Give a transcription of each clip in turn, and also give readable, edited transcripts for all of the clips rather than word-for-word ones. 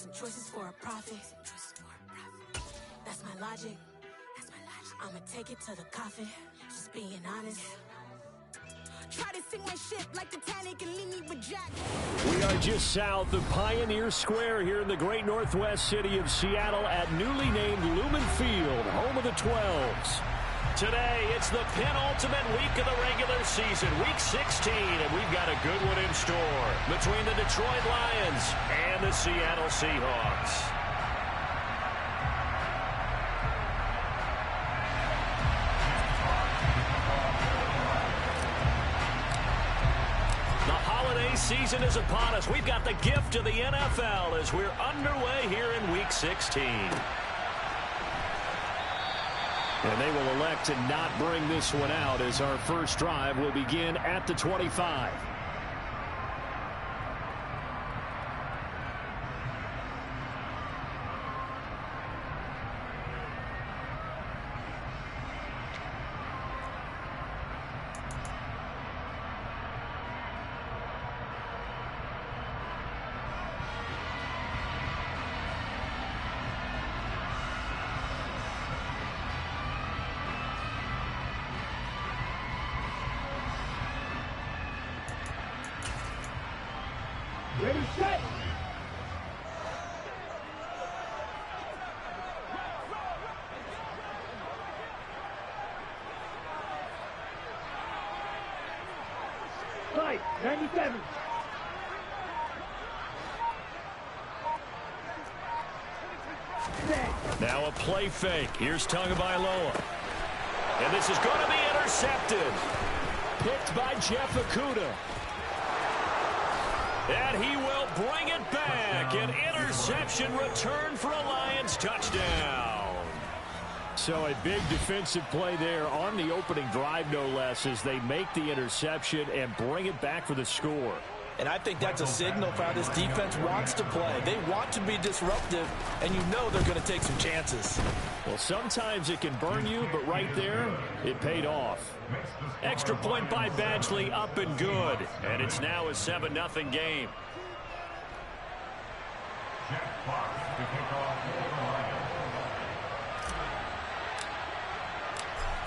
some choices for a profit. That's my logic. I'ma take it to the coffin. Just being honest. Try to sink my ship like Titanic and leave me with Jack. We are just south of Pioneer Square here in the great northwest city of Seattle at newly named Lumen Field, home of the 12s. Today, it's the penultimate week of the regular season, week 16, and we've got a good one in store between the Detroit Lions and the Seattle Seahawks. Season is upon us. We've got the gift of the NFL as we're underway here in Week 16. And they will elect to not bring this one out as our first drive will begin at the 25. Ready, set. Fight, 97. Now a play fake. Here's Tagovailoa. And this is going to be intercepted. Picked by Jeff Okudah. And he will bring it back. An interception return for a Lions touchdown. So a big defensive play there on the opening drive, no less, as they make the interception and bring it back for the score. And I think that's a signal for how this defense wants to play. They want to be disruptive, and you know they're going to take some chances. Well, sometimes it can burn you, but right there, it paid off. Extra point by Badgley, up and good. And it's now a 7-0 game.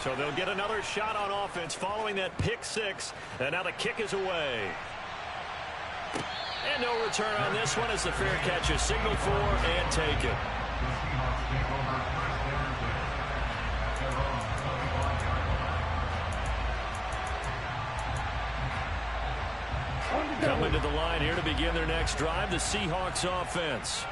So they'll get another shot on offense following that pick six. And now the kick is away. And no return on this one as the fair catch is signaled for and taken. Coming to the line here to begin their next drive, the Seahawks offense.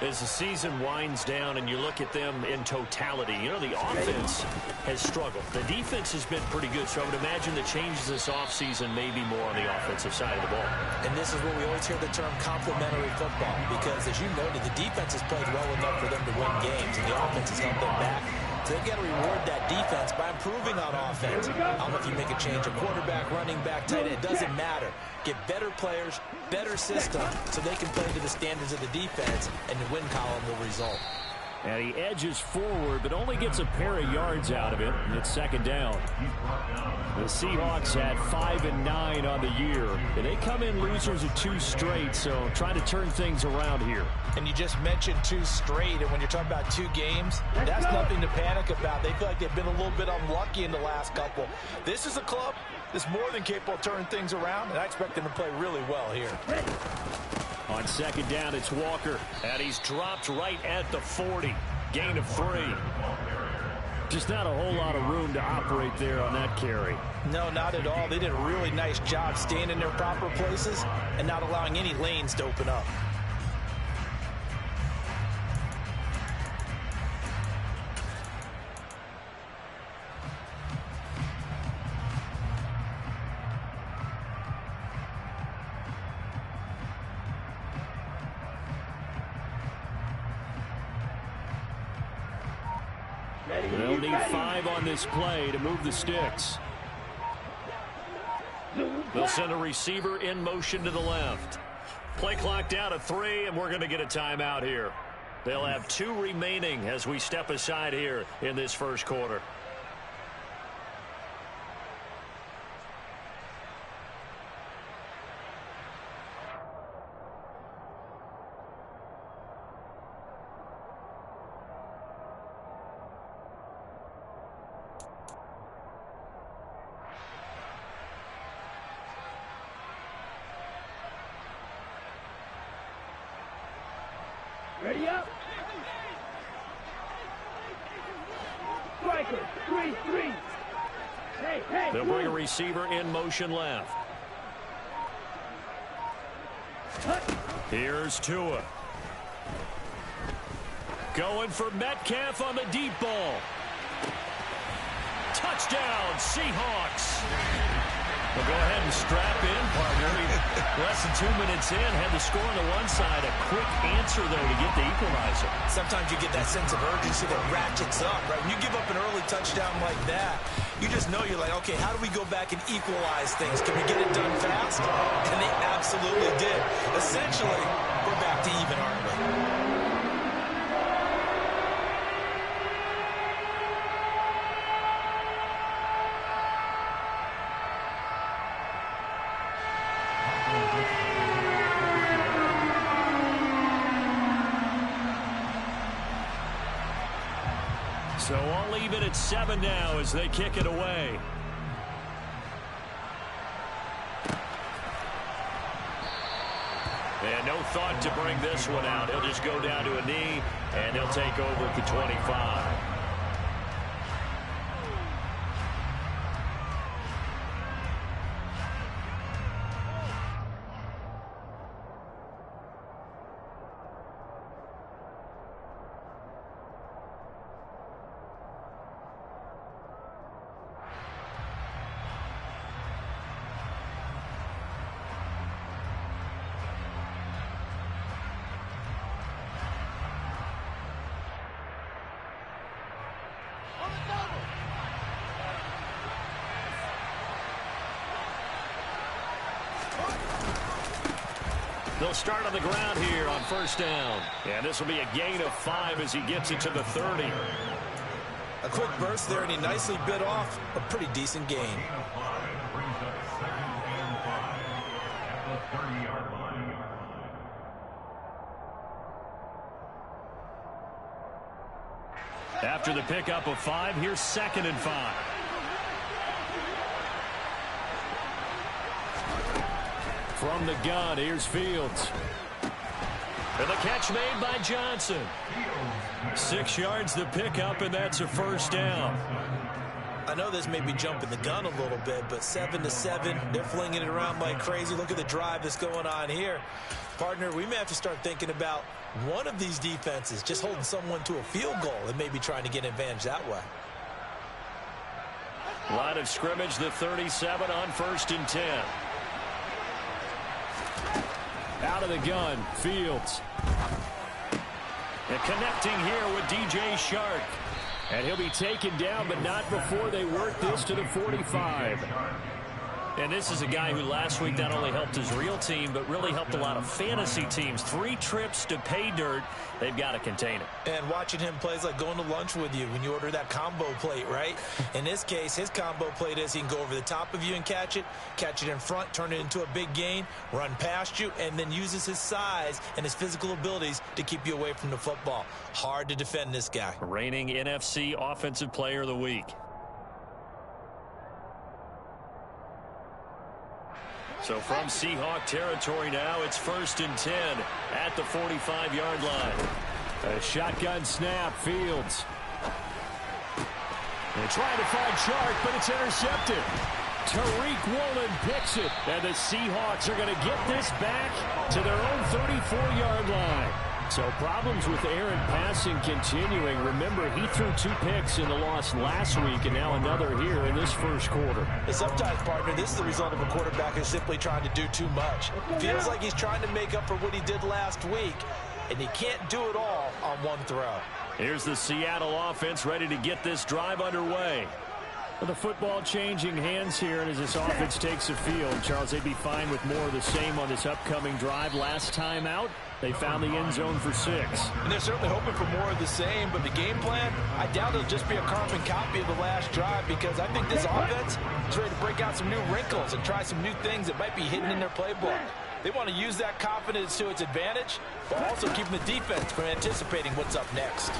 As the season winds down and you look at them in totality, you know, the offense has struggled. The defense has been pretty good, so I would imagine the changes this offseason may be more on the offensive side of the ball. And this is where we always hear the term complementary football, because as you noted, the defense has played well enough for them to win games, and the offense has held them back. So they've got to reward that defense by improving on offense. I don't know if you make a change, a quarterback, running back, tight end, it doesn't matter. Get better players, better system, so they can play to the standards of the defense, and the win column will result. And he edges forward, but only gets a pair of yards out of it. It's second down. The Seahawks had 5-9 on the year, and they come in losers of 2 straight, so trying to turn things around here. And you just mentioned 2 straight, and when you're talking about 2 games, that's nothing to panic about. They feel like they've been a little bit unlucky in the last couple. This is a club that's more than capable of turning things around, and I expect them to play really well here. On second down, it's Walker. And he's dropped right at the 40. Gain of 3. Just not a whole lot of room to operate there on that carry. No, not at all. They did a really nice job staying in their proper places and not allowing any lanes to open up. They'll need 5 on this play to move the sticks. They'll send a receiver in motion to the left. Play clock down to 3, and we're going to get a timeout here. They'll have 2 remaining as we step aside here in this first quarter. Ready up. Striker, 3-3. Hey, They'll bring a receiver in motion left. Here's Tua. Going for Metcalf on the deep ball. Touchdown, Seahawks. Well, go ahead and strap in, partner. Less than 2 minutes in, had the score on the one side. A quick answer, though, to get the equalizer. Sometimes you get that sense of urgency that ratchets up, right? When you give up an early touchdown like that, you just know you're like, okay, how do we go back and equalize things? Can we get it done fast? And they absolutely did. Essentially, we're back to even, aren't we? So all even at 7 now as they kick it away. And no thought to bring this one out. He'll just go down to a knee, and they'll take over at the 25. They'll start on the ground here on first down. And this will be a gain of 5 as he gets it to the 30. A quick burst there, and he nicely bit off a pretty decent gain. After the pickup of 5, here's 2nd and 5. From the gun, here's Fields. And the catch made by Johnson. 6 yards the pickup, and that's a first down. I know this may be jumping the gun a little bit, but 7-7, they're flinging it around like crazy. Look at the drive that's going on here. Partner, we may have to start thinking about one of these defenses just holding someone to a field goal and maybe trying to get an advantage that way. Line of scrimmage, the 37 on 1st and 10. Out of the gun, Fields. And connecting here with DJ Chark. And he'll be taken down, but not before they work this to the 45. And this is a guy who last week not only helped his real team, but really helped a lot of fantasy teams. 3 trips to pay dirt. They've got to contain it. And watching him play is like going to lunch with you when you order that combo plate, right? In this case, his combo plate is he can go over the top of you and catch it in front, turn it into a big gain, run past you, and then uses his size and his physical abilities to keep you away from the football. Hard to defend this guy. Reigning NFC Offensive Player of the Week. So from Seahawk territory now, it's 1st and 10 at the 45-yard line. A shotgun snap, Fields. They're trying to find Chark, but it's intercepted. Tariq Woolen picks it, and the Seahawks are going to get this back to their own 34-yard line. So problems with Aaron passing continuing. Remember, he threw 2 picks in the loss last week, and now another here in this first quarter. And sometimes, partner, this is the result of a quarterback who's simply trying to do too much. Feels like he's trying to make up for what he did last week, and he can't do it all on one throw. Here's the Seattle offense ready to get this drive underway. Well, the football changing hands here, and as this offense takes the field, Charles, they'd be fine with more of the same on this upcoming drive. Last time out, they found the end zone for 6. And they're certainly hoping for more of the same, but the game plan, I doubt it'll just be a carbon copy of the last drive, because I think this offense is ready to break out some new wrinkles and try some new things that might be hidden in their playbook. They want to use that confidence to its advantage, but also keeping the defense from anticipating what's up next.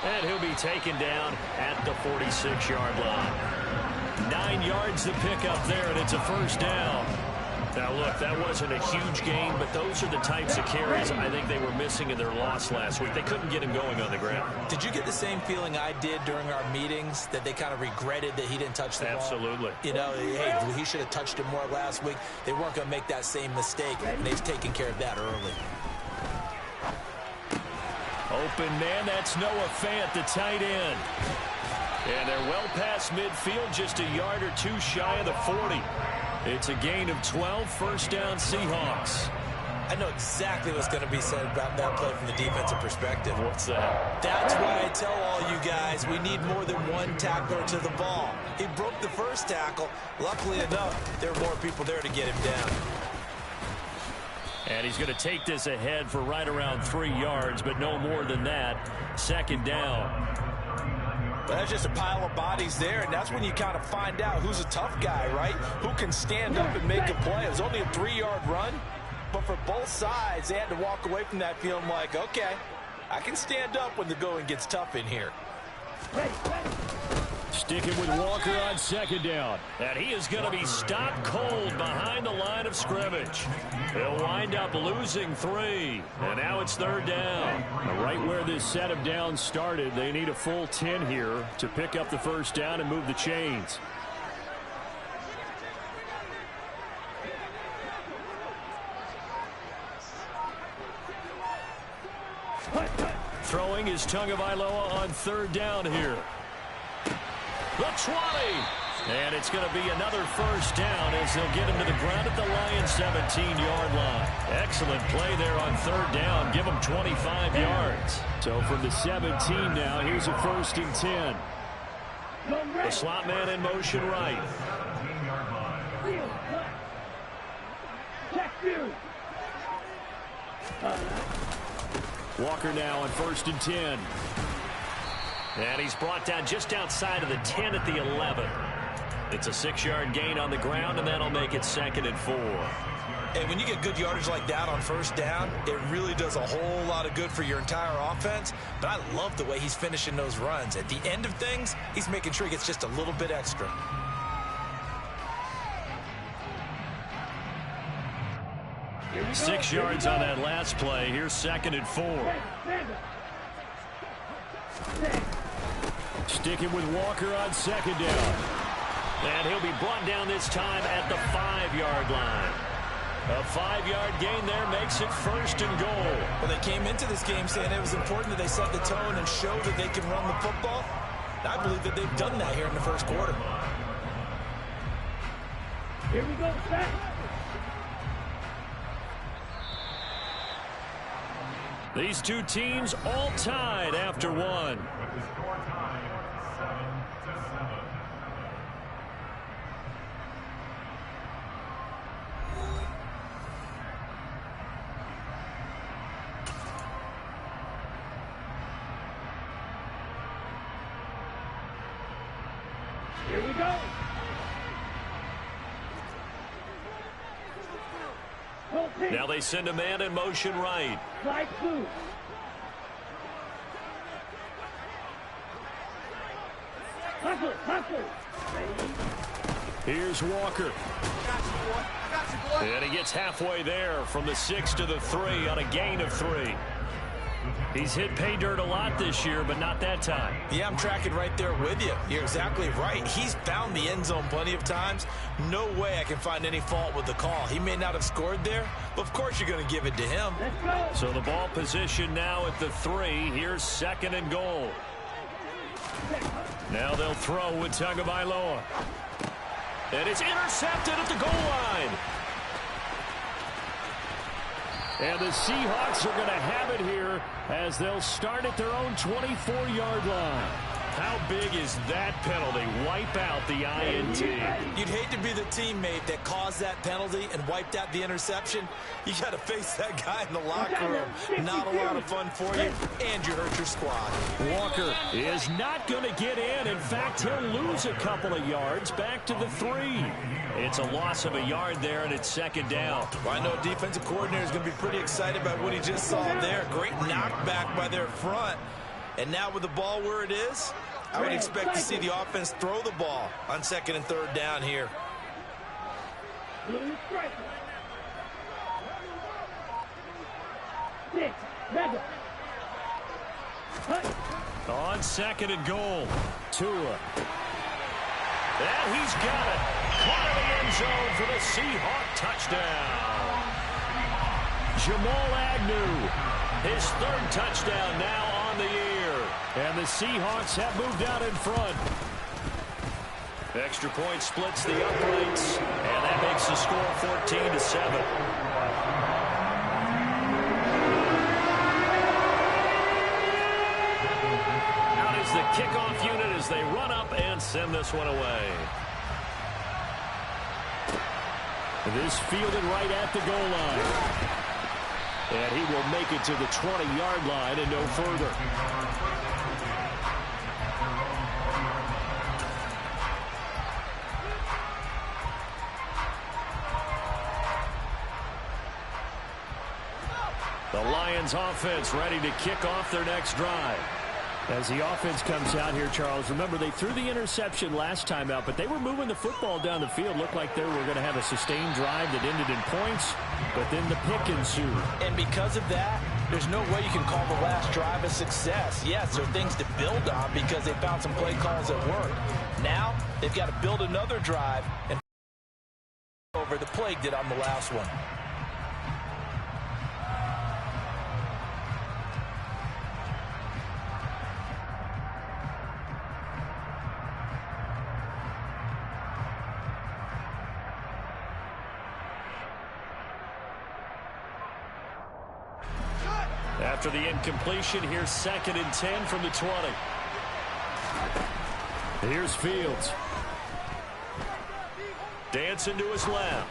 And he'll be taken down at the 46-yard line. 9 yards to pick up there, and it's a first down. Now, look, that wasn't a huge gain, but those are the types of carries I think they were missing in their loss last week. They couldn't get him going on the ground. Did you get the same feeling I did during our meetings, that they kind of regretted that he didn't touch the ball? Absolutely. You know, hey, he should have touched it more last week. They weren't going to make that same mistake, and they've taken care of that early. Open man, that's Noah Fant, the tight end. And they're well past midfield, just a yard or two shy of the 40. It's a gain of 12, first down Seahawks. I know exactly what's going to be said about that play from the defensive perspective. What's that? That's why I tell all you guys we need more than one tackler to the ball. He broke the first tackle. Luckily enough, there were more people there to get him down. And he's going to take this ahead for right around 3 yards, but no more than that. Second down. But that's just a pile of bodies there, and that's when you kind of find out who's a tough guy, right? Who can stand up and make a play. It was only a 3-yard run, but for both sides, they had to walk away from that feeling like, okay, I can stand up when the going gets tough in here. Sticking with Walker on second down. And he is going to be stopped cold behind the line of scrimmage. He'll wind up losing 3. And now it's third down. Right where this set of downs started, they need a full 10 here to pick up the first down and move the chains. Throwing is Tagovailoa on third down here. The 20. And it's going to be another first down as they'll get him to the ground at the Lions' 17-yard line. Excellent play there on third down. Give him 25 yards. So from the 17 now, here's a first and 10. The slot man in motion right. Walker now on first and 10. And he's brought down just outside of the 10 at the 11. It's a 6-yard gain on the ground, and that'll make it second and 4. And when you get good yardage like that on first down, it really does a whole lot of good for your entire offense. But I love the way he's finishing those runs. At the end of things, he's making sure he gets just a little bit extra. Go. 6 yards on that last play. Here's second and 4. Sticking with Walker on second down. And he'll be brought down this time at the 5-yard line. A 5-yard gain there makes it first and goal. Well, they came into this game saying it was important that they set the tone and show that they can run the football. And I believe that they've done that here in the first quarter. Here we go, set. These two teams all tied after one. Here we go. Now they send a man in motion right. Slide two. Hustle, hustle. Here's Walker. And he gets halfway there from the 6 to the 3 on a gain of 3. He's hit pay dirt a lot this year, but not that time. Yeah, I'm tracking right there with you. You're exactly right. He's found the end zone plenty of times. No way I can find any fault with the call. He may not have scored there, but of course you're going to give it to him. Let's go. So the ball position now at the 3. Here's second and goal. Now they'll throw with Tagovailoa. And it's intercepted at the goal line. And the Seahawks are going to have it here as they'll start at their own 24-yard line. How big is that penalty? Wipe out the INT. You'd hate to be the teammate that caused that penalty and wiped out the interception. You got to face that guy in the locker room. Not a lot of fun for you, and you hurt your squad. Walker is not going to get in. In fact, he'll lose a couple of yards back to the 3. It's a loss of a yard there, and it's second down. Well, I know a defensive coordinator is going to be pretty excited about what he just saw there. Great knockback by their front. And now with the ball where it is, I would expect to see the offense throw the ball on second and third down here. 6. Mega. On 2nd and goal. Tua. And he's got it. Caught in the end zone for the Seahawk touchdown. Jamal Agnew. His 3rd touchdown now on the year. And the Seahawks have moved out in front. Extra point splits the uprights, and that makes the score 14-7. Out is the kickoff unit as they run up and send this one away. This fielded right at the goal line. And he will make it to the 20-yard line and no further. The Lions offense ready to kick off their next drive. As the offense comes out here, Charles, remember they threw the interception last time out, but they were moving the football down the field. Looked like they were going to have a sustained drive that ended in points, but then the pick ensued. And because of that, there's no way you can call the last drive a success. Yes, there are things to build on because they found some play calls that work. Now, they've got to build another drive and over the Plague did on the last one. After the incompletion, here's 2nd and 10 from the 20. Here's Fields. Dancing to his left.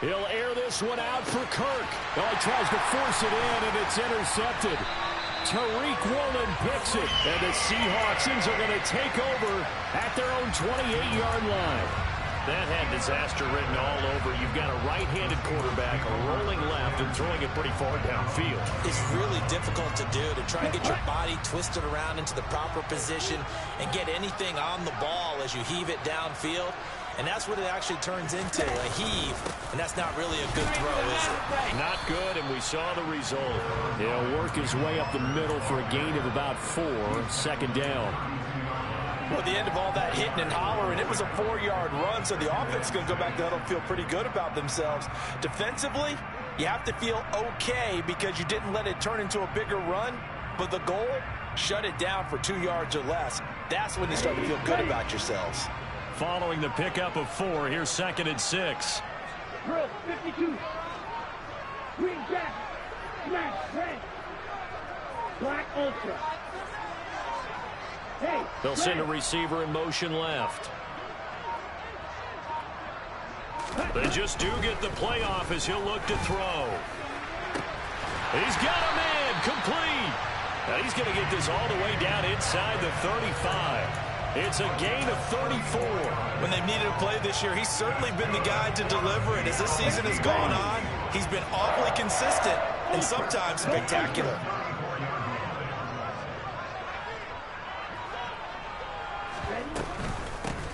He'll air this one out for Kirk. Oh, he tries to force it in, and it's intercepted. Tariq Woolen picks it, and the Seahawks are going to take over at their own 28-yard line. That had disaster written all over. You've got a right-handed quarterback, a rolling left, and throwing it pretty far downfield. It's really difficult to do, to try and get your body twisted around into the proper position and get anything on the ball as you heave it downfield. And that's what it actually turns into, a heave. And that's not really a good throw, is it? Not good, and we saw the result. He'll work his way up the middle for a gain of about 4, 2nd down. Well, at the end of all that hitting and hollering, it was a 4-yard run, so the offense is going to go back to huddle and feel pretty good about themselves. Defensively, you have to feel okay because you didn't let it turn into a bigger run, but the goal, shut it down for 2 yards or less. That's when you start to feel good about yourselves. Following the pickup of 4, here's 2nd and 6. Drill 52. Green jacket. Smash red. Black ultra. Hey, they'll send a receiver in motion left. They just do get the playoff as he'll look to throw. He's got a man complete. Now he's going to get this all the way down inside the 35. It's a gain of 34. When they've needed a play this year, he's certainly been the guy to deliver it. As this season has gone on, he's been awfully consistent and sometimes spectacular.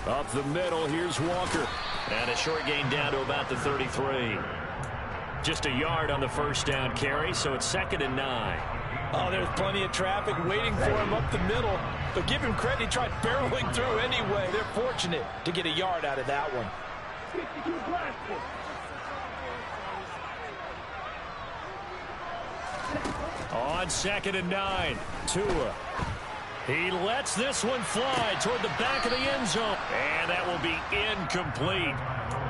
Up the middle, here's Walker. And a short gain down to about the 33. Just a yard on the first down carry, so it's 2nd and 9. Oh, there's plenty of traffic waiting for him up the middle. But give him credit, he tried barreling through anyway. They're fortunate to get a yard out of that one. 52 blasted. On 2nd and 9, Tua. He lets this one fly toward the back of the end zone. And that will be incomplete.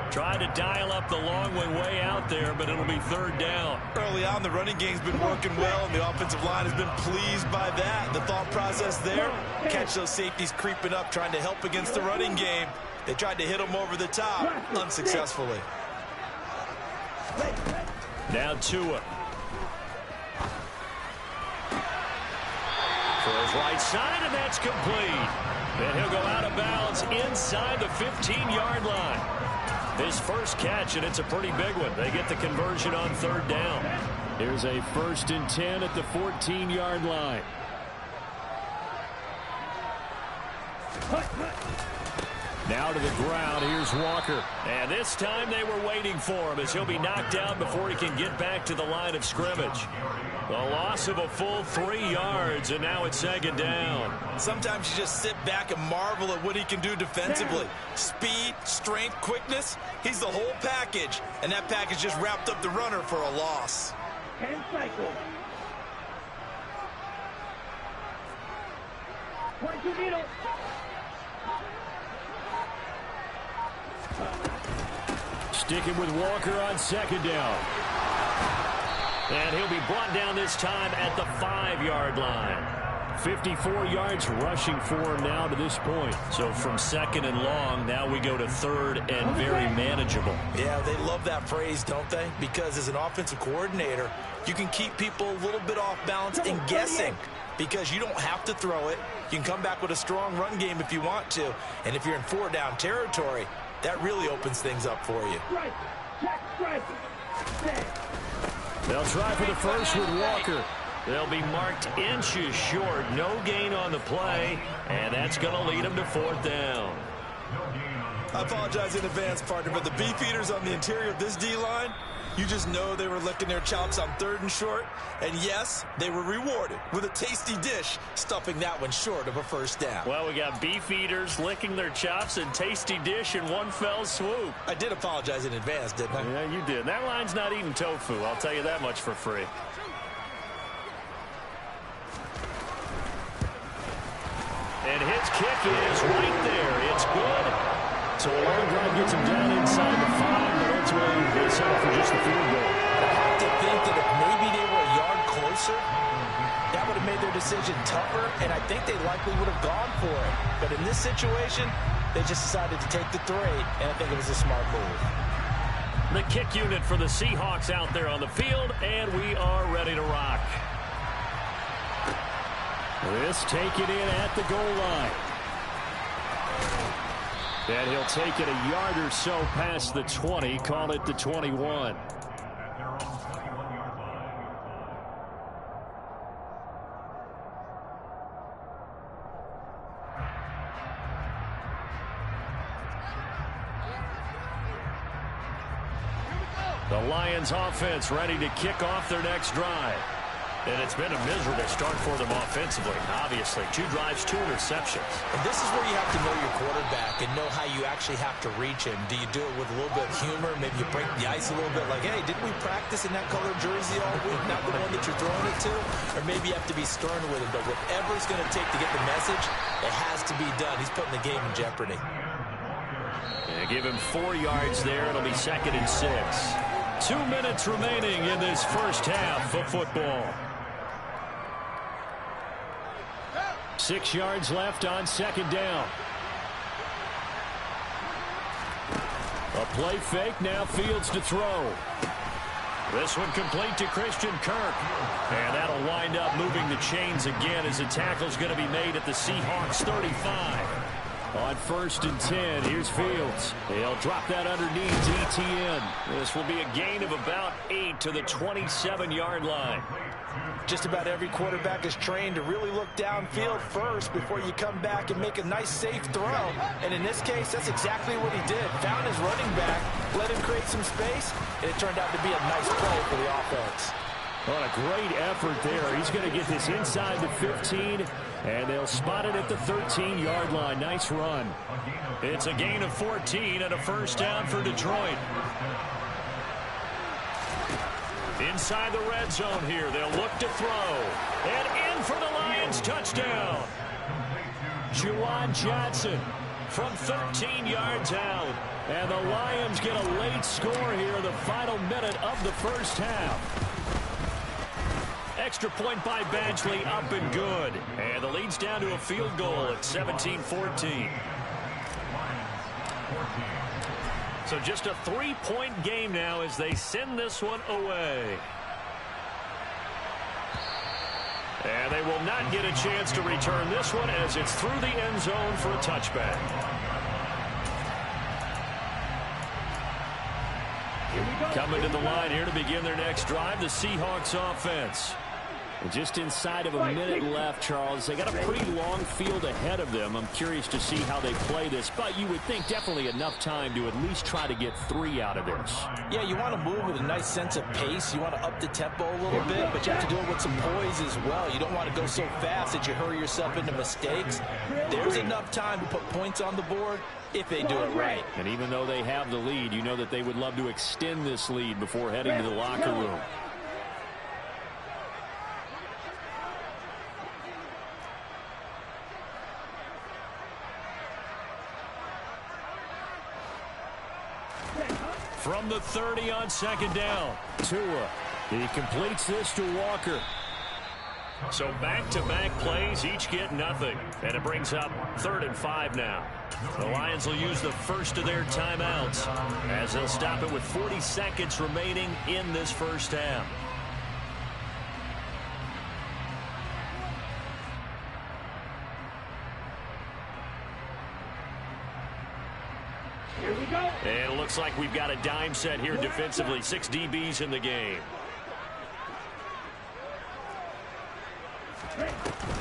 Tried to dial up the long way out there, but it'll be 3rd down. Early on, the running game's been working well, and the offensive line has been pleased by that. The thought process there, catch those safeties creeping up, trying to help against the running game. They tried to hit them over the top, unsuccessfully. Now Tua. For his right side, and that's complete. And he'll go out of bounds inside the 15-yard line. His first catch, and it's a pretty big one. They get the conversion on 3rd down. Here's a 1st and 10 at the 14-yard line. Now to the ground, here's Walker. And this time they were waiting for him as he'll be knocked down before he can get back to the line of scrimmage. The loss of a full 3 yards, and now it's second down. Sometimes you just sit back and marvel at what he can do defensively. Speed, strength, quickness, he's the whole package. And that package just wrapped up the runner for a loss. 10 cycles. 22 needle. Sticking with Walker on second down. And he'll be brought down this time at the 5-yard line. 54 yards rushing for him now to this point. So from second and long, now we go to third and very manageable. Yeah, they love that phrase, don't they? Because as an offensive coordinator, you can keep people a little bit off balance and guessing because you don't have to throw it. You can come back with a strong run game if you want to. And if you're in 4-down territory, that really opens things up for you. Strike. Check strike. Set. They'll try for the first with Walker. They'll be marked inches short. No gain on the play, and that's going to lead them to 4th down. I apologize in advance, partner, but the beef eaters on the interior of this D-line, you just know they were licking their chops on 3rd and short. And yes, they were rewarded with a tasty dish, stuffing that one short of a first down. Well, we got beef eaters licking their chops and tasty dish in one fell swoop. I did apologize in advance, didn't I? Yeah, you did. That line's not eating tofu. I'll tell you that much for free. And his kick is right there. It's good. So a long drive gets him down inside the 5, but ultimately they settle for just the field goal. I have to think that if maybe they were a yard closer, that would have made their decision tougher, and I think they likely would have gone for it. But in this situation, they just decided to take the 3, and I think it was a smart move. The kick unit for the Seahawks out there on the field, and we are ready to rock. This taken in at the goal line. And he'll take it a yard or so past the 20, call it the 21. The Lions offense ready to kick off their next drive. And it's been a miserable start for them offensively. Obviously, 2 drives, 2 interceptions. And this is where you have to know your quarterback and know how you actually have to reach him. Do you do it with a little bit of humor? Maybe you break the ice a little bit like, hey, didn't we practice in that color jersey all week, not the one that you're throwing it to? Or maybe you have to be stern with him. But whatever it's going to take to get the message, it has to be done. He's putting the game in jeopardy. And give him 4 yards there. It'll be 2nd and 6. 2 minutes remaining in this first half of football. 6 yards left on second down. A play fake, now Fields to throw. This one complete to Christian Kirk. And that'll wind up moving the chains again as the tackle's going to be made at the Seahawks 35. On 1st and 10, here's Fields. He'll drop that underneath ETN. This will be a gain of about 8 to the 27-yard line. Just about every quarterback is trained to really look downfield first before you come back and make a nice, safe throw. And in this case, that's exactly what he did. Found his running back, let him create some space, and it turned out to be a nice play for the offense. What a great effort there. He's going to get this inside the 15, and they'll spot it at the 13-yard line. Nice run. It's a gain of 14 and a first down for Detroit. Inside the red zone here, they'll look to throw. And in for the Lions, touchdown. Juwan Johnson from 13 yards out. And the Lions get a late score here in the final minute of the first half. Extra point by Badgley, up and good. And the lead's down to a field goal at 17-14. So just a 3-point game now as they send this one away. And they will not get a chance to return this one as it's through the end zone for a touchback. Coming to the line here to begin their next drive, the Seahawks offense. Just inside of a minute left, Charles. They got a pretty long field ahead of them. I'm curious to see how they play this, but you would think definitely enough time to at least try to get 3 out of this. Yeah, you want to move with a nice sense of pace. You want to up the tempo a little bit, but you have to do it with some poise as well. You don't want to go so fast that you hurry yourself into mistakes. There's enough time to put points on the board if they do it right. And even though they have the lead, you know that they would love to extend this lead before heading to the locker room. From the 30 on second down. Tua, he completes this to Walker. So back-to-back plays, each get nothing. And it brings up 3rd and 5 now. The Lions will use the first of their timeouts as they'll stop it with 40 seconds remaining in this first half. Here we go. And it looks like we've got a dime set here defensively. 6 DBs in the game.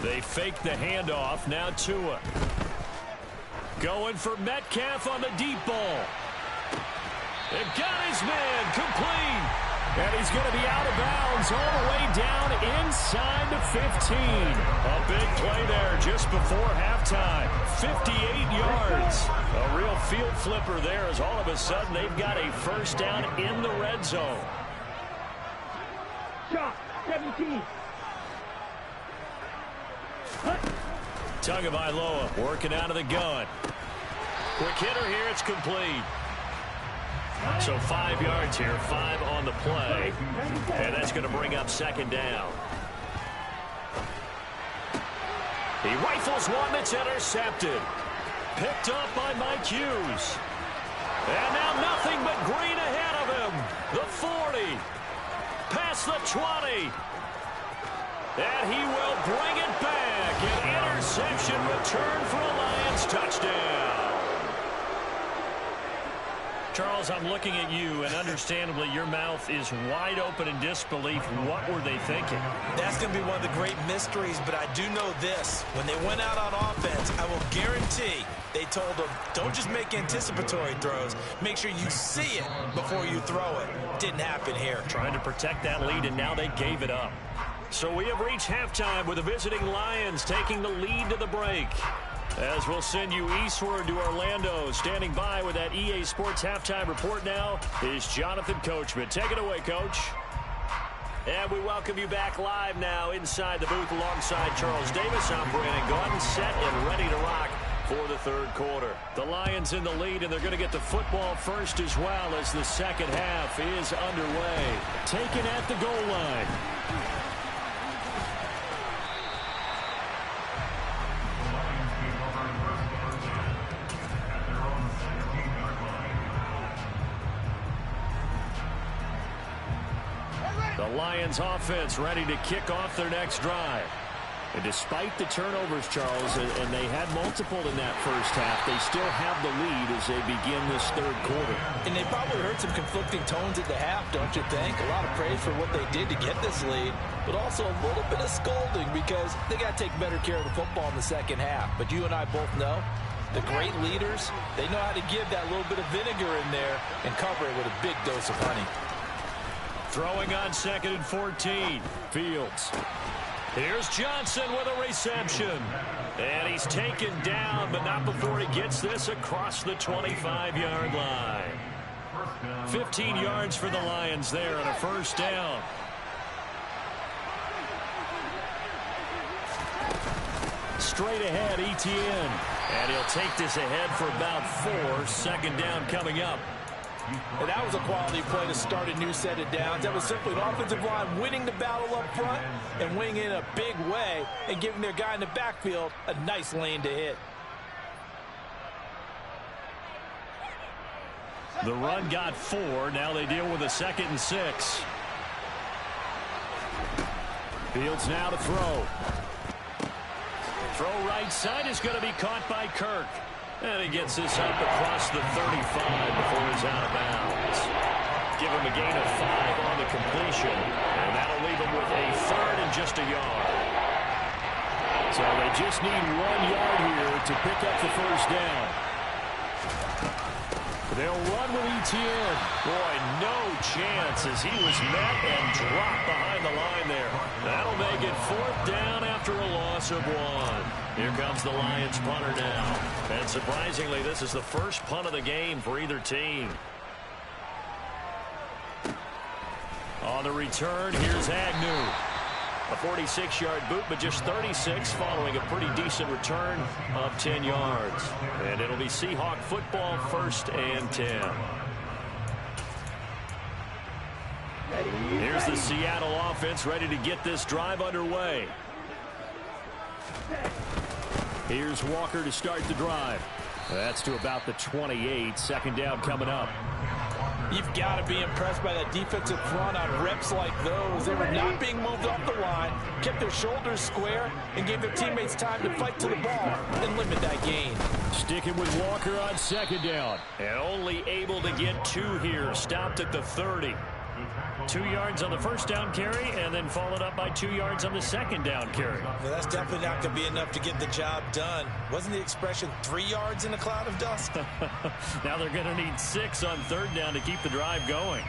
They fake the handoff. Now Tua. Going for Metcalf on the deep ball. They've got his man complete. And he's going to be out of bounds all the way down inside the 15. A big play there just before halftime. 58 yards. A real field flipper there as all of a sudden they've got a first down in the red zone. Shot 17. Tagovailoa working out of the gun. Quick hitter here. It's complete. So 5 yards here, 5 on the play. And that's going to bring up second down. He rifles one that's intercepted. Picked up by Mike Hughes. And now nothing but green ahead of him. The 40. Past the 20. And he will bring it back. An interception return for a Lions touchdown. Charles, I'm looking at you, and understandably, your mouth is wide open in disbelief. What were they thinking? That's going to be one of the great mysteries, but I do know this. When they went out on offense, I will guarantee they told them, don't just make anticipatory throws. Make sure you see it before you throw it. Didn't happen here. Trying to protect that lead, and now they gave it up. So we have reached halftime with the visiting Lions taking the lead to the break. As we'll send you eastward to Orlando. Standing by with that EA Sports halftime report now is Jonathan Coachman. Take it away, Coach. And we welcome you back live now inside the booth alongside Charles Davis. I'm Brandon Gaudin, set and ready to rock for the third quarter. The Lions in the lead, and they're going to get the football first as well as the second half is underway. Taken at the goal line. The Lions offense ready to kick off their next drive. And despite the turnovers, Charles, and they had multiple in that first half, they still have the lead as they begin this third quarter. And they probably heard some conflicting tones at the half, don't you think? A lot of praise for what they did to get this lead, but also a little bit of scolding because they got to take better care of the football in the second half. But you and I both know the great leaders, they know how to give that little bit of vinegar in there and cover it with a big dose of honey. Throwing on 2nd and 14. Fields. Here's Johnson with a reception. And he's taken down, but not before he gets this across the 25-yard line. 15 yards for the Lions there on a first down. Straight ahead, Etienne. And he'll take this ahead for about 4. Second down coming up. And that was a quality play to start a new set of downs. That was simply an offensive line winning the battle up front and winning in a big way and giving their guy in the backfield a nice lane to hit. The run got 4. Now they deal with a 2nd and 6. Fields now to throw. Throw right side is going to be caught by Kirk. And he gets this up across the 35 before he's out of bounds. Give him a gain of 5 on the completion, and that'll leave him with a 3rd and just a yard. So they just need 1 yard here to pick up the first down. They'll run with Etienne. Boy, no chance as he was met and dropped behind the line there. That'll make it 4th down after a loss of 1. Here comes the Lions punter now. And surprisingly, this is the first punt of the game for either team. On the return, here's Agnew. A 46-yard boot, but just 36 following a pretty decent return of 10 yards. And it'll be Seahawk football, 1st and 10. Here's the Seattle offense ready to get this drive underway. Here's Walker to start the drive. That's to about the 28. 2nd down coming up. You've got to be impressed by that defensive front on reps like those. They were not being moved off the line, kept their shoulders square, and gave their teammates time to fight to the ball and limit that gain. Sticking with Walker on 2nd down. And only able to get 2 here. Stopped at the 30. 2 yards on the first down carry, and then followed up by 2 yards on the 2nd down carry. Well, that's definitely not going to be enough to get the job done. Wasn't the expression 3 yards in a cloud of dust? Now they're going to need 6 on 3rd down to keep the drive going.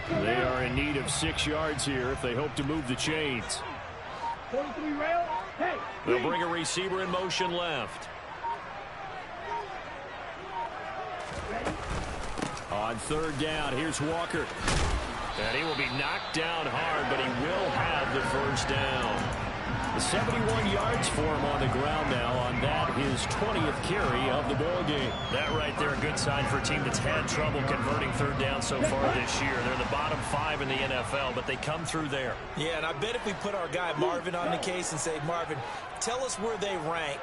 They are in need of 6 yards here if they hope to move the chains. 43 rail. Hey. They'll bring a receiver in motion left. On 3rd down, here's Walker. And he will be knocked down hard, but he will have the first down. 71 yards for him on the ground now on that, his 20th carry of the ball game. That right there, a good sign for a team that's had trouble converting 3rd down so far this year. They're the bottom 5 in the NFL, but they come through there. Yeah, and I bet if we put our guy Marvin on the case and say, Marvin, tell us where they rank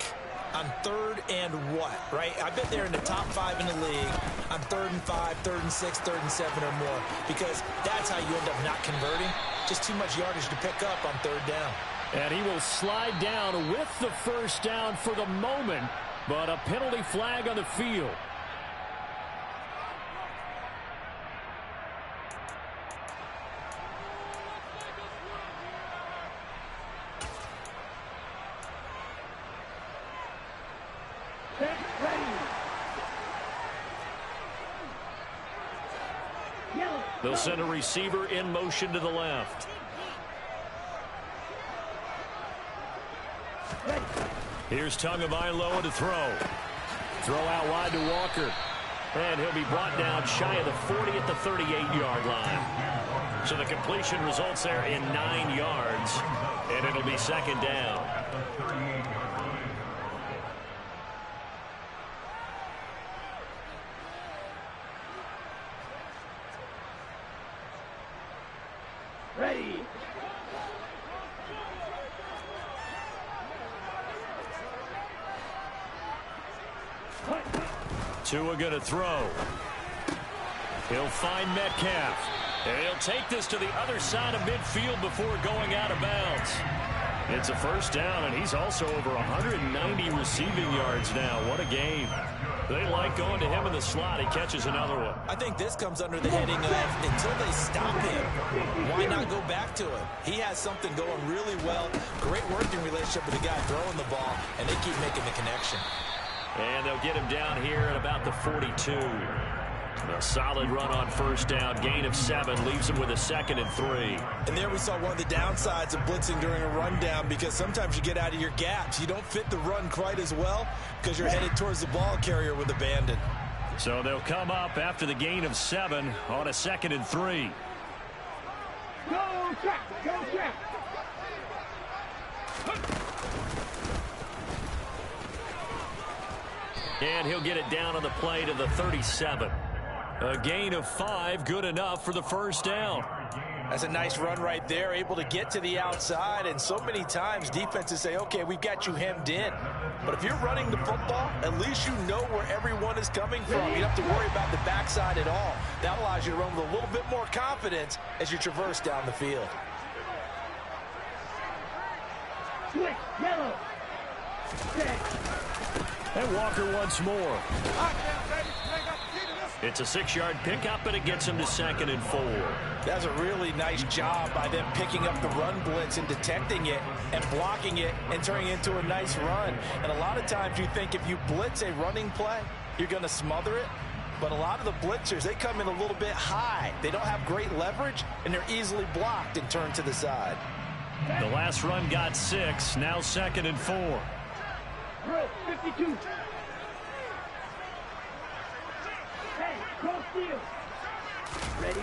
on 3rd and what, right? I bet they're in the top 5 in the league on 3rd and 5, 3rd and 6, 3rd and 7 or more, because that's how you end up not converting. Just too much yardage to pick up on 3rd down. And he will slide down with the first down for the moment, but a penalty flag on the field. They'll send a receiver in motion to the left. Here's Tagovailoa to throw. Throw out wide to Walker. And he'll be brought down shy of the 40 at the 38-yard line. So the completion results there in 9 yards, and it'll be 2nd down. Ready. Tua going to throw. He'll find Metcalf. And he'll take this to the other side of midfield before going out of bounds. It's a first down, and he's also over 190 receiving yards now. What a game. They like going to him in the slot. He catches another one. I think this comes under the heading of until they stop him, why not go back to him? He has something going really well. Great working relationship with the guy throwing the ball, and they keep making the connection. And they'll get him down here at about the 42. A solid run on first down. Gain of 7 leaves him with a 2nd and 3. And there we saw one of the downsides of blitzing during a rundown, because sometimes you get out of your gaps. You don't fit the run quite as well because you're headed towards the ball carrier with abandon. So they'll come up after the gain of 7 on a 2nd and 3. Go track. Go track. And he'll get it down on the play to the 37. A gain of 5, good enough for the first down. That's a nice run right there, able to get to the outside. And so many times defenses say, okay, we've got you hemmed in. But if you're running the football, at least you know where everyone is coming from. You don't have to worry about the backside at all. That allows you to run with a little bit more confidence as you traverse down the field. Switch. Yellow. Set. And Walker once more. It's a 6-yard pickup, and it gets him to 2nd and 4. That's a really nice job by them picking up the run blitz and detecting it and blocking it and turning it into a nice run. And a lot of times you think if you blitz a running play, you're going to smother it. But a lot of the blitzers, they come in a little bit high. They don't have great leverage, and they're easily blocked and turned to the side. The last run got 6, now 2nd and 4. Drill. 52. Hey, cross field. Ready.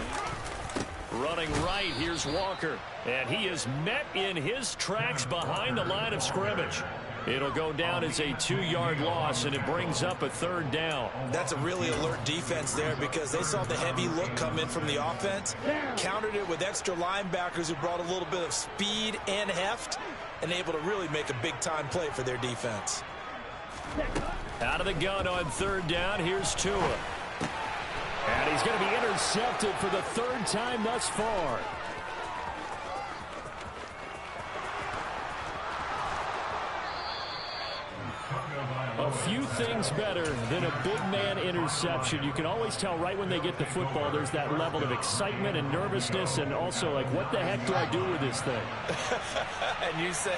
Running right, here's Walker. And he is met in his tracks behind the line of scrimmage. It'll go down as a 2-yard loss, and it brings up a 3rd down. That's a really alert defense there because they saw the heavy look come in from the offense, countered it with extra linebackers who brought a little bit of speed and heft, and able to really make a big-time play for their defense. Out of the gun on 3rd down, here's Tua. And he's going to be intercepted for the 3rd time thus far. A few things better than a big man interception. You can always tell right when they get the football, there's that level of excitement and nervousness, and also like, what the heck do I do with this thing? And you say,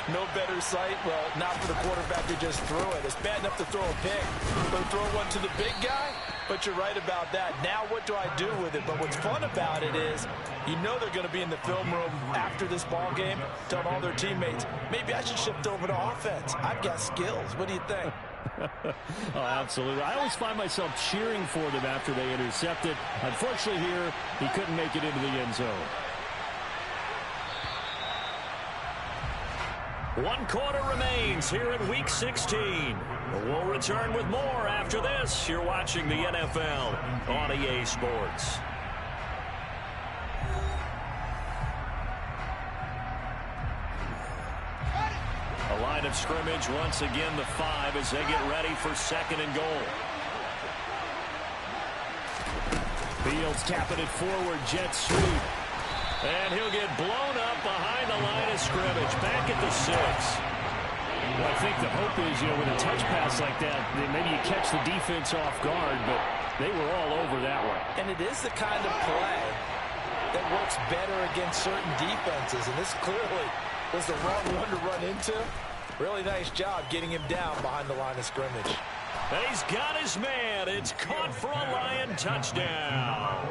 no better sight? Well, not for the quarterback who just threw it. It's bad enough to throw a pick, but throw one to the big guy? But you're right about that. Now what do I do with it? But what's fun about it is you know they're going to be in the film room after this ball game telling all their teammates, maybe I should shift over to offense. I've got skills. What do you think? Oh, absolutely. I always find myself cheering for them after they intercept it. Unfortunately here, he couldn't make it into the end zone. 1 quarter remains here in Week 16. We'll return with more after this. You're watching the NFL on EA Sports. A line of scrimmage once again, the 5 as they get ready for 2nd and goal. Fields tapping it forward, jet sweep. And he'll get blown up behind the line of scrimmage, back at the 6. Well, I think the hope is, with a touch pass like that, maybe you catch the defense off guard, but they were all over that one. And it is the kind of play that works better against certain defenses, and this clearly was the wrong one to run into. Really nice job getting him down behind the line of scrimmage. And he's got his man. It's caught for a Lion touchdown.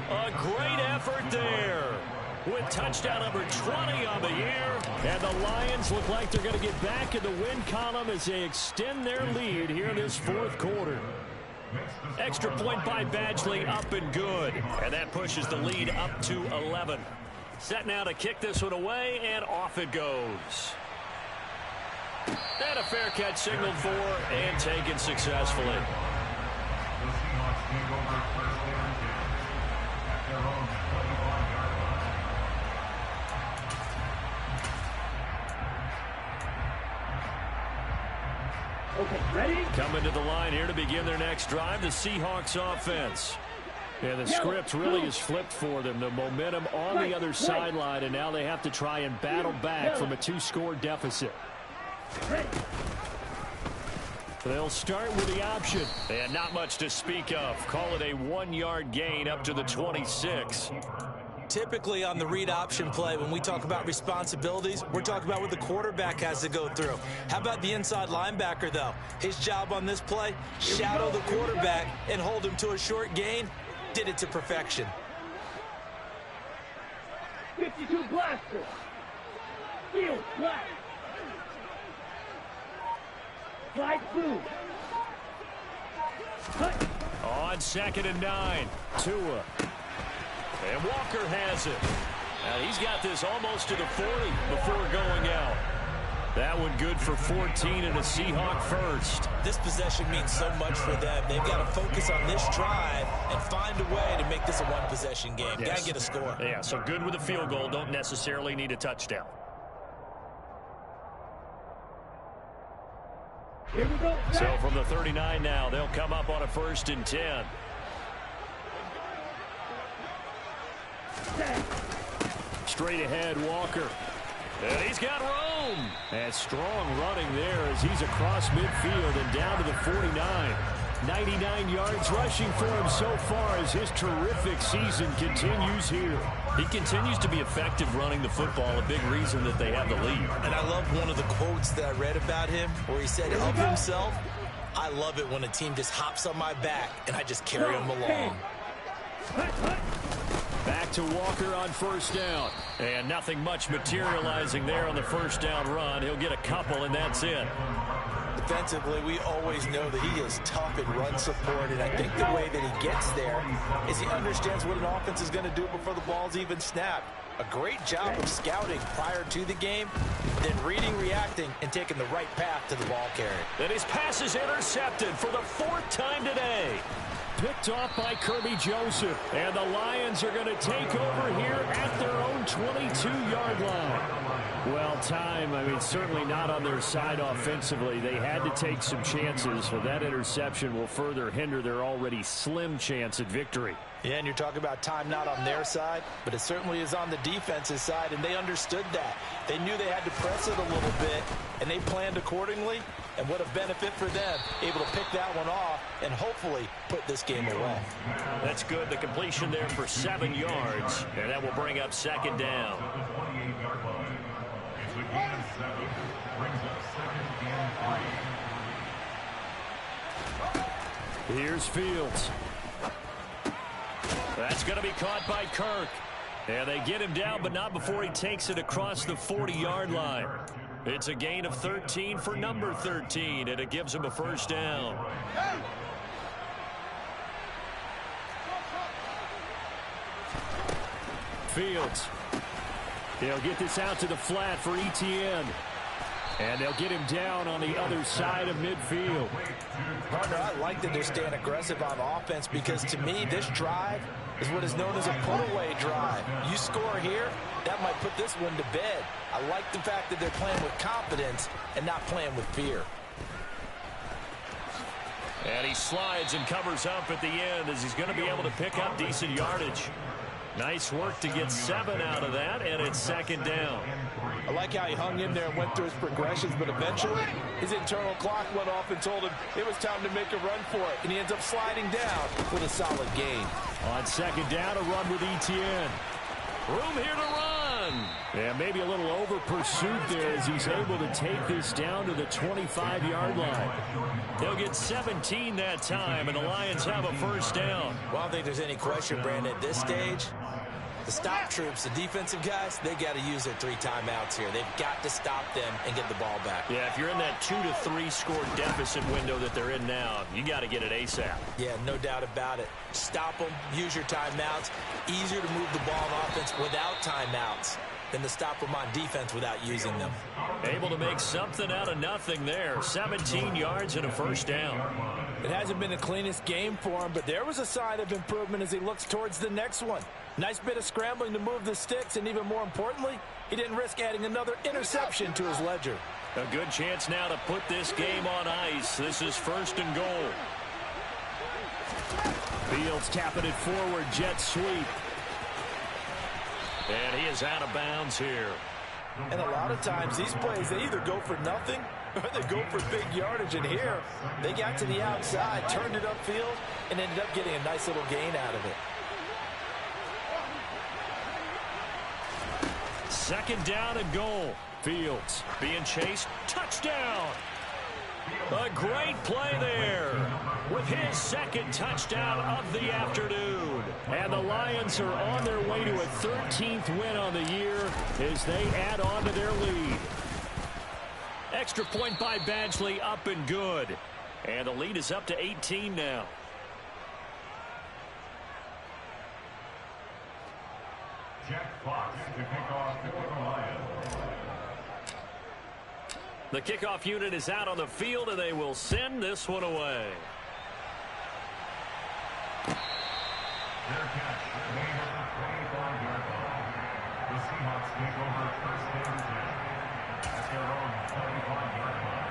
A great effort there with touchdown number 20 on the year. And the Lions look like they're going to get back in the win column as they extend their lead here in this 4th quarter. Extra point by Badgley, up and good. And that pushes the lead up to 11. Set now to kick this one away, and off it goes. And a fair catch signaled for and taken successfully. Okay, ready? Coming to the line here to begin their next drive, the Seahawks offense. Yeah, the script really is flipped for them. The momentum on the other sideline, and now they have to try and battle back from a 2-score deficit. They'll start with the option. And not much to speak of. Call it a 1-yard gain up to the 26. Typically on the read option play, when we talk about responsibilities, we're talking about what the quarterback has to go through. How about the inside linebacker, though? His job on this play, shadow the quarterback and hold him to a short gain. Did it to perfection. 52 blaster. Field black. Slide through. Cut. On 2nd and 9, Tua. And Walker has it. And he's got this almost to the 40 before going out. That one good for 14 and a Seahawk first. This possession means so much for them. They've got to focus on this drive and find a way to make this a 1-possession game. Yes. Got to get a score. Yeah, so good with a field goal. Don't necessarily need a touchdown. Here we go. So from the 39 now, they'll come up on a 1st and 10. Straight ahead, Walker. And he's got room. And strong running there as he's across midfield and down to the 49. 99 yards rushing for him so far as his terrific season continues here. He continues to be effective running the football, a big reason that they have the lead. And I love one of the quotes that I read about him where he said of himself, "I love it when a team just hops on my back and I just carry them along." Back to Walker on first down. And nothing much materializing there on the first down run. He'll get a couple, and that's it. Defensively, we always know that he is tough in run support, and I think the way that he gets there is he understands what an offense is going to do before the ball's even snapped. A great job of scouting prior to the game, then reading, reacting, and taking the right path to the ball carrier. And his pass is intercepted for the 4th time today. Picked off by Kirby Joseph. And the Lions are going to take over here at their own 22-yard line. Well, certainly not on their side offensively. They had to take some chances, but that interception will further hinder their already slim chance at victory. Yeah, and you're talking about time not on their side, but it certainly is on the defense's side, and they understood that. They knew they had to press it a little bit, and they planned accordingly, and what a benefit for them, able to pick that one off and hopefully put this game away. That's good. The completion there for 7 yards, and that will bring up 2nd down. Here's Fields. That's going to be caught by Kirk. And they get him down, but not before he takes it across the 40-yard line. It's a gain of 13 for number 13, and it gives him a first down. Fields. They'll get this out to the flat for Etienne. And they'll get him down on the other side of midfield. Partner, I like that they're staying aggressive on offense because to me, this drive is what is known as a put-away drive. You score here, that might put this one to bed. I like the fact that they're playing with confidence and not playing with fear. And he slides and covers up at the end as he's going to be able to pick up decent yardage. Nice work to get 7 out of that, and it's 2nd down. I like how he hung in there and went through his progressions, but eventually his internal clock went off and told him it was time to make a run for it, and he ends up sliding down with a solid gain. On 2nd down, a run with Etienne. Room here to run. Yeah, maybe a little over pursuit there as he's able to take this down to the 25-yard line. They'll get 17 that time, and the Lions have a first down. Well, I don't think there's any question, Brandon, at this stage. The stop troops, the defensive guys, they got to use their 3 timeouts here. They've got to stop them and get the ball back. Yeah, if you're in that 2 to 3 score deficit window that they're in now, you got to get it ASAP. Yeah, no doubt about it. Stop them, use your timeouts. Easier to move the ball on offense without timeouts than to stop them on defense without using them. Able to make something out of nothing there. 17 yards and a first down. It hasn't been the cleanest game for him, but there was a sign of improvement as he looks towards the next one. Nice bit of scrambling to move the sticks, and even more importantly, he didn't risk adding another interception to his ledger. A good chance now to put this game on ice. This is 1st and goal. Fields tapping it forward, jet sweep. And he is out of bounds here. And a lot of times these plays, they either go for nothing or they go for big yardage. And here, they got to the outside, turned it upfield, and ended up getting a nice little gain out of it. 2nd down and goal. Fields being chased. Touchdown. A great play there with his 2nd touchdown of the afternoon. And the Lions are on their way to a 13th win on the year as they add on to their lead. Extra point by Badgley, up and good. And the lead is up to 18 now. Jack Fox to kick off the Lions. The kickoff unit is out on the field, and they will send this one away. Their catch made at the 25-yard line. The Seahawks take over 1st and 10 at their own 25-yard line.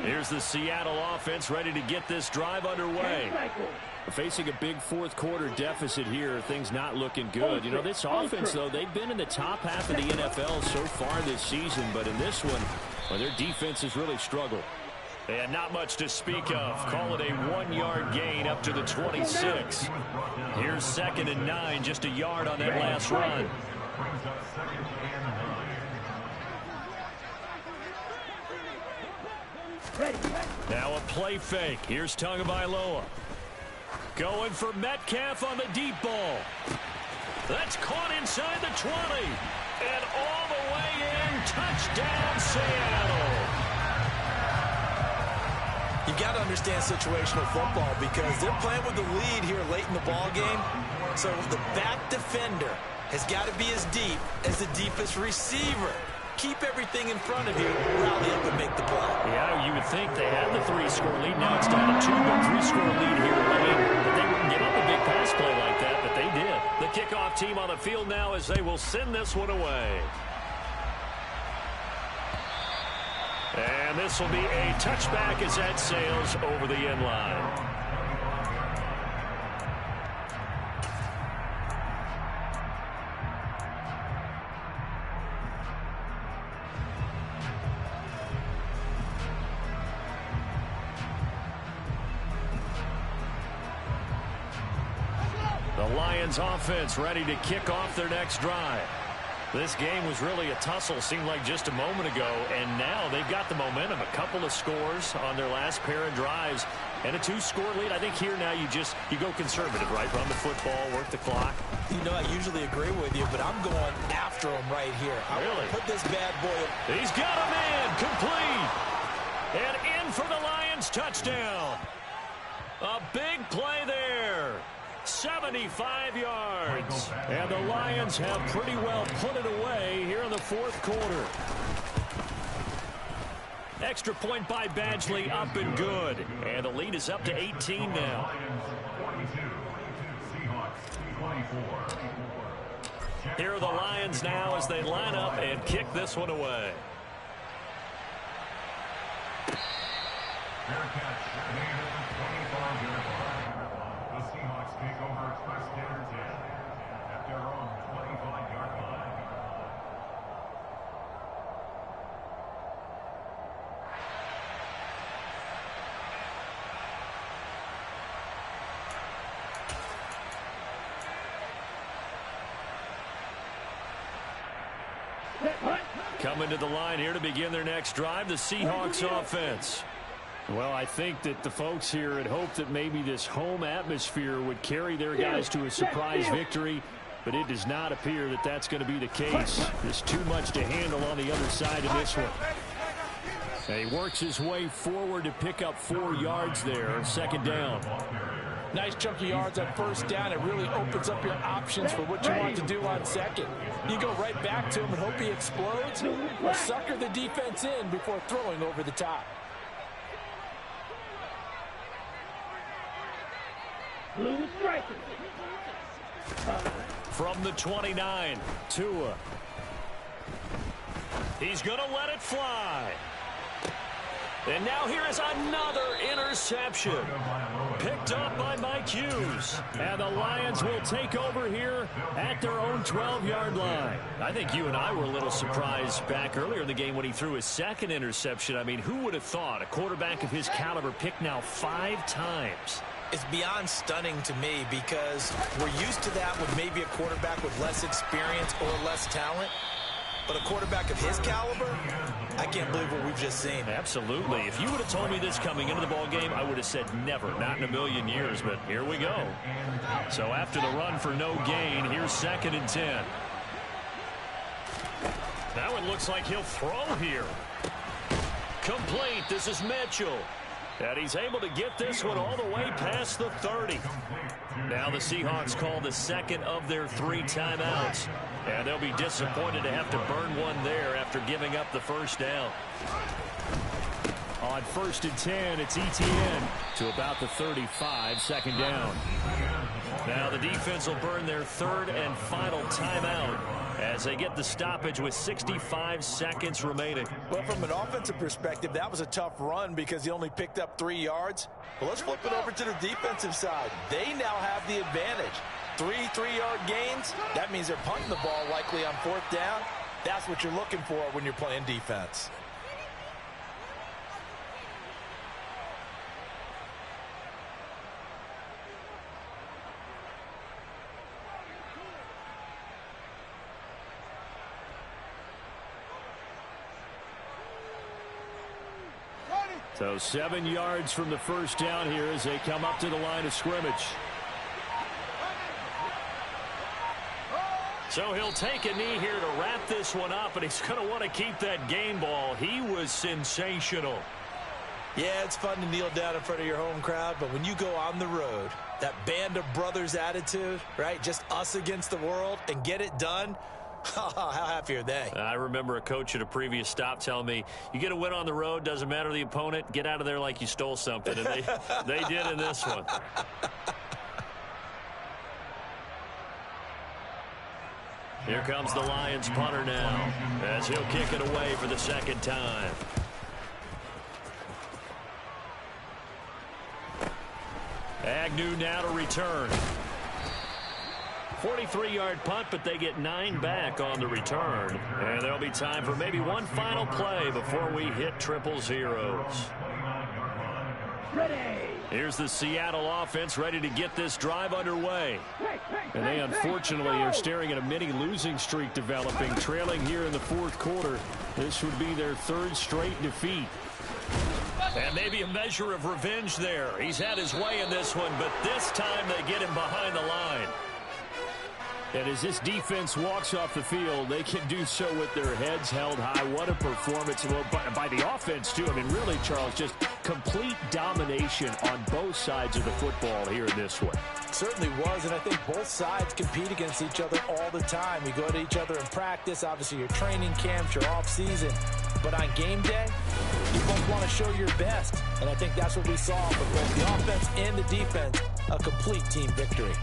Here's the Seattle offense ready to get this drive underway. Facing a big fourth quarter deficit here, things not looking good. You know, this offense, though, they've been in the top half of the NFL so far this season, but in this one, well, their defense has really struggled. And not much to speak of. Call it a 1-yard gain up to the 26. Here's 2nd and 9, just a yard on that last run. Now a play fake. Here's Tagovailoa. Going for Metcalf on the deep ball. That's caught inside the 20. And all the way in. Touchdown, Seattle. You've got to understand situational football because they're playing with the lead here late in the ball game. So the back defender has got to be as deep as the deepest receiver. Keep everything in front of you, rally up and make the play. Yeah, you would think they had the 3-score lead. Now it's down to 2, but 3-score lead here late. But they wouldn't give up a big pass play like that, but they did. The kickoff team on the field now as they will send this one away. And this will be a touchback as that sails over the end line. The Lions offense ready to kick off their next drive. This game was really a tussle, seemed like just a moment ago, and now they've got the momentum. A couple of scores on their last pair of drives, and a 2-score lead. I think here now you go conservative, right? Run the football, work the clock. You know, I usually agree with you, but I'm going after him right here. I really put this bad boy. He's got a man, complete, and in for the Lions touchdown. A big play there. 75 yards. And the Lions have pretty well put it away here in the fourth quarter. Extra point by Badgley, up and good. And the lead is up to 18 now. Here are the Lions now as they line up and kick this one away. Take over first and 10 at their own 25-yard line. Coming to the line here to begin their next drive, the Seahawks offense. Well, I think that the folks here had hoped that maybe this home atmosphere would carry their guys to a surprise victory, but it does not appear that that's going to be the case. There's too much to handle on the other side of this one. And he works his way forward to pick up 4 yards there, 2nd down. Nice chunk of yards on 1st down. It really opens up your options for what you want to do on 2nd. You go right back to him and hope he explodes, or sucker the defense in before throwing over the top. Blue striker. From the 29, Tua. He's going to let it fly. And now here is another interception. Picked up by Mike Hughes. And the Lions will take over here at their own 12-yard line. I think you and I were a little surprised back earlier in the game when he threw his 2nd interception. I mean, who would have thought a quarterback of his caliber picked now 5 times? It's beyond stunning to me because we're used to that with maybe a quarterback with less experience or less talent. But a quarterback of his caliber, I can't believe what we've just seen. Absolutely. If you would have told me this coming into the ball game, I would have said never, not in a million years. But here we go. So after the run for no gain, here's 2nd and 10. Now it looks like he'll throw here. Complete. This is Mitchell. And he's able to get this one all the way past the 30. Now the Seahawks call the 2nd of their 3 timeouts. And they'll be disappointed to have to burn one there after giving up the 1st down. On 1st and 10, it's Etienne to about the 35, 2nd down. Now the defense will burn their 3rd and final timeout as they get the stoppage with 65 seconds remaining. Well, from an offensive perspective, that was a tough run because he only picked up 3 yards. But let's flip it over to the defensive side. They now have the advantage. 3 3-yard gains, that means they're punting the ball likely on 4th down. That's what you're looking for when you're playing defense. So 7 yards from the first down here as they come up to the line of scrimmage. So he'll take a knee here to wrap this one up, and he's going to want to keep that game ball. He was sensational. Yeah, it's fun to kneel down in front of your home crowd, but when you go on the road, that band of brothers attitude, right, just us against the world, and get it done, how happy are they? I remember a coach at a previous stop telling me, you get a win on the road, doesn't matter the opponent, get out of there like you stole something, and they did in this one. Here comes the Lions punter now, as he'll kick it away for the second time. Agnew now to return. 43-yard punt, but they get 9 back on the return. And there'll be time for maybe one final play before we hit triple zeros. Ready. Here's the Seattle offense ready to get this drive underway. And they unfortunately are staring at a mini losing streak developing, trailing here in the 4th quarter. This would be their 3rd straight defeat. And maybe a measure of revenge there. He's had his way in this one, but this time they get him behind the line. And as this defense walks off the field, they can do so with their heads held high. What a performance by the offense, too. I mean, really, Charles, just complete domination on both sides of the football here in this one. Certainly was, and I think both sides compete against each other all the time. You go to each other in practice, obviously your training camps, your off-season. But on game day, you both want to show your best. And I think that's what we saw from both the offense and the defense, a complete team victory.